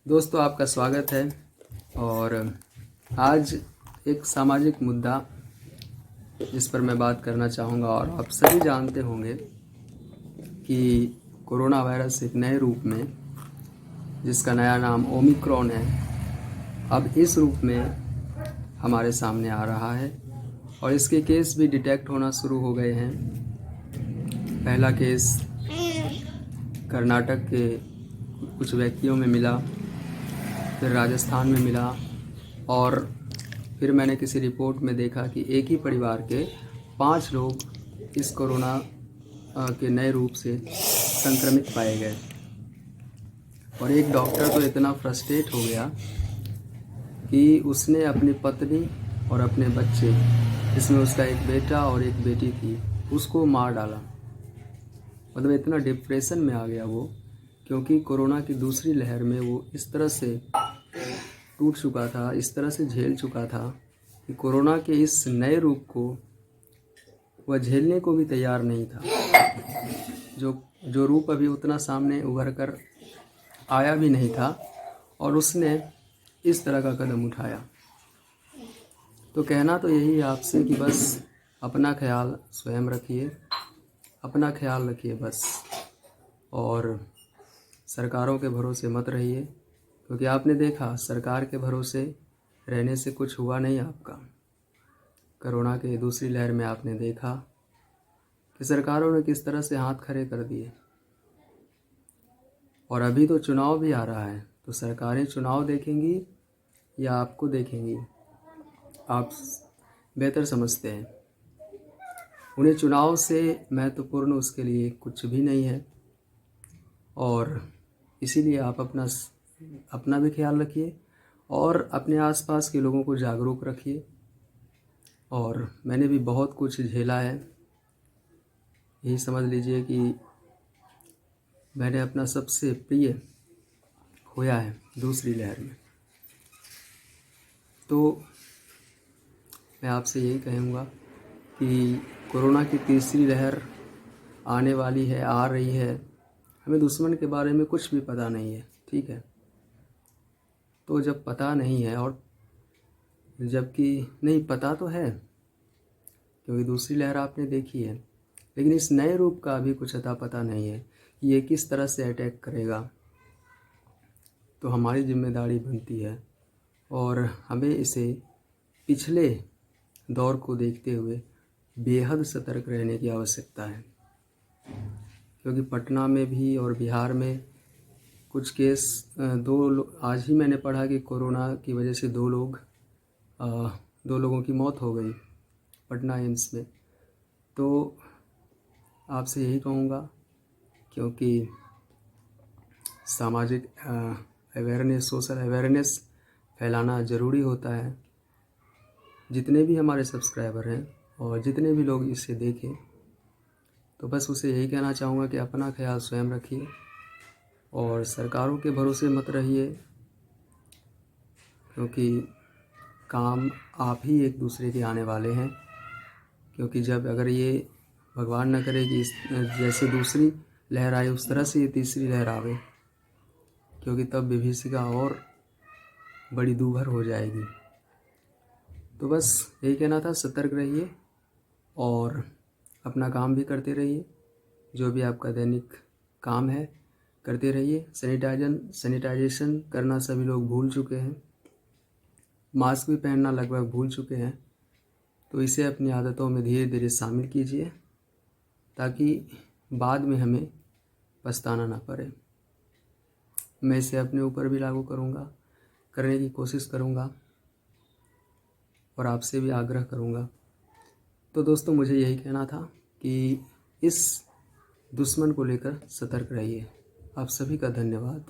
दोस्तों आपका स्वागत है। और आज एक सामाजिक मुद्दा जिस पर मैं बात करना चाहूँगा, और आप सभी जानते होंगे कि कोरोना वायरस एक नए रूप में, जिसका नया नाम ओमिक्रॉन है, अब इस रूप में हमारे सामने आ रहा है और इसके केस भी डिटेक्ट होना शुरू हो गए हैं। पहला केस कर्नाटक के कुछ व्यक्तियों में मिला, फिर राजस्थान में मिला, और फिर मैंने किसी रिपोर्ट में देखा कि एक ही परिवार के 5 लोग इस कोरोना के नए रूप से संक्रमित पाए गए। और एक डॉक्टर तो इतना फ्रस्ट्रेट हो गया कि उसने अपनी पत्नी और अपने बच्चे, जिसमें उसका एक बेटा और एक बेटी थी, उसको मार डाला। मतलब इतना डिप्रेशन में आ गया वो, क्योंकि कोरोना की दूसरी लहर में वो इस तरह से टूट चुका था, इस तरह से झेल चुका था कि कोरोना के इस नए रूप को वह झेलने को भी तैयार नहीं था। जो रूप अभी उतना सामने उभर कर आया भी नहीं था, और उसने इस तरह का कदम उठाया। तो कहना तो यही है आपसे कि बस अपना ख्याल स्वयं रखिए, अपना ख्याल रखिए बस, और सरकारों के भरोसे मत रहिए, क्योंकि आपने देखा सरकार के भरोसे रहने से कुछ हुआ नहीं आपका। कोरोना के दूसरी लहर में आपने देखा कि सरकारों ने किस तरह से हाथ खड़े कर दिए। और अभी तो चुनाव भी आ रहा है, तो सरकारें चुनाव देखेंगी या आपको देखेंगी, आप बेहतर समझते हैं। उन्हें चुनाव से महत्वपूर्ण उसके लिए कुछ भी नहीं है, और इसीलिए आप अपना भी ख्याल रखिए और अपने आसपास के लोगों को जागरूक रखिए। और मैंने भी बहुत कुछ झेला है, यही समझ लीजिए कि मैंने अपना सबसे प्रिय खोया है दूसरी लहर में। तो मैं आपसे यही कहूँगा कि कोरोना की तीसरी लहर आने वाली है, आ रही है। हमें दुश्मन के बारे में कुछ भी पता नहीं है, ठीक है। तो जब पता नहीं है, और जबकि नहीं पता तो है क्योंकि दूसरी लहर आपने देखी है, लेकिन इस नए रूप का अभी कुछ अता पता नहीं है कि ये किस तरह से अटैक करेगा। तो हमारी जिम्मेदारी बनती है, और हमें इसे पिछले दौर को देखते हुए बेहद सतर्क रहने की आवश्यकता है। क्योंकि पटना में भी और बिहार में कुछ केस आज ही मैंने पढ़ा कि कोरोना की वजह से दो लोगों की मौत हो गई पटना एम्स में। तो आपसे यही कहूँगा, क्योंकि सामाजिक अवेयरनेस, सोशल अवेयरनेस फैलाना ज़रूरी होता है। जितने भी हमारे सब्सक्राइबर हैं और जितने भी लोग इसे देखें, तो बस उसे यही कहना चाहूँगा कि अपना ख्याल स्वयं रखिए और सरकारों के भरोसे मत रहिए, क्योंकि काम आप ही एक दूसरे के आने वाले हैं। क्योंकि जब अगर ये भगवान न करे कि जैसे दूसरी लहर आई उस तरह से ये तीसरी लहर आवे, क्योंकि तब विभीषिका और बड़ी दूभर हो जाएगी। तो बस यही कहना था, सतर्क रहिए और अपना काम भी करते रहिए। जो भी आपका दैनिक काम है करते रहिए। सैनिटाइजेशन करना सभी लोग भूल चुके हैं, मास्क भी पहनना लगभग भूल चुके हैं। तो इसे अपनी आदतों में धीरे धीरे शामिल कीजिए, ताकि बाद में हमें पछताना ना पड़े। मैं इसे अपने ऊपर भी लागू करूँगा, करने की कोशिश करूँगा, और आपसे भी आग्रह करूँगा। तो दोस्तों मुझे यही कहना था कि इस दुश्मन को लेकर सतर्क रहिए। आप सभी का धन्यवाद।